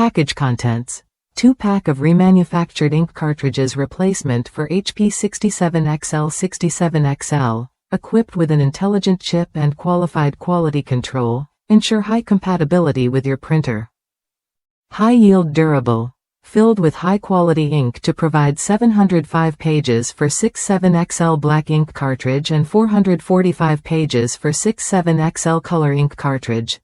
Package contents. 2-pack of remanufactured ink cartridges replacement for HP 67XL, equipped with an intelligent chip and qualified quality control. Ensure high compatibility with your printer. High yield durable. Filled with high-quality ink to provide 705 pages for 67XL black ink cartridge and 445 pages for 67XL color ink cartridge.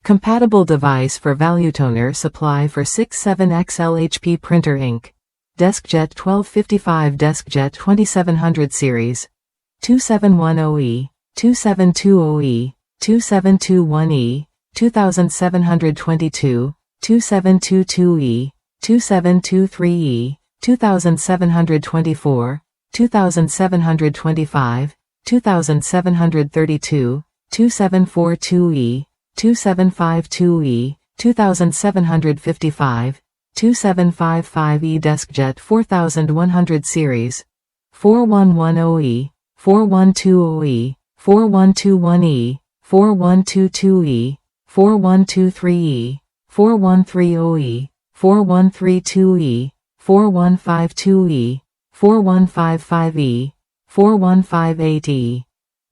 Compatible device for Valuetoner Supply for 67XL HP printer ink. DeskJet 1255 DeskJet 2700 series. 2710E, 2720E, 2721E, 2722, 2722E, 2723E, 2724, 2725, 2732, 2742E, 2752E, 2755, 2755E DeskJet 4100 series. 4110E, 4120E, 4121E, 4122E, 4123E, 4130E, 4132E, 4152E, 4155E, 4158E.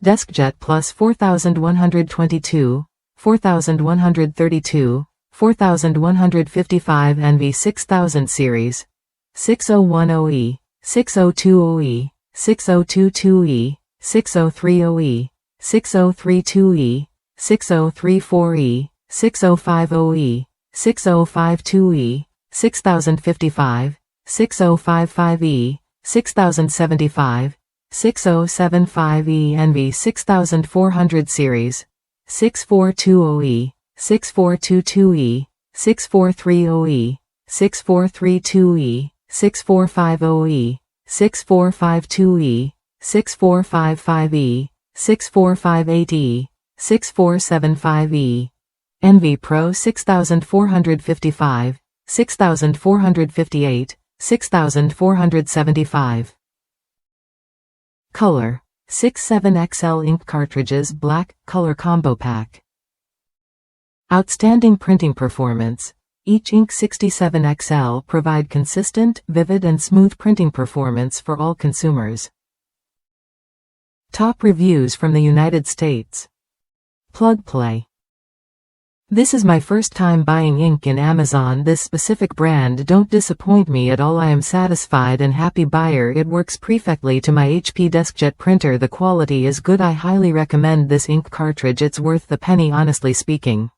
DeskJet Plus 4122, 4132, 4155 and V6000 series. 6010E, 6020E, 6022E, 6030E, 6032E, 6034E, 6050E, 6052E, 6055, 6055E, 6075, 6075E and V6400 series. 6420E, 6422E, 6430E, 6432E, 6450E, 6452E, 6455E, 6458E, 6475E. NV Pro 6455, 6458, 6475. Color. 67XL ink cartridges black color combo pack. Outstanding printing performance. Each ink 67XL provide consistent, vivid and smooth printing performance for all consumers. Top reviews from the United States. Plug Play. This is my first time buying ink in Amazon. This specific brand don't disappoint me at all. I am satisfied and happy buyer. It works perfectly to my HP DeskJet printer. The quality is good. I highly recommend this ink cartridge. It's worth the penny, honestly speaking.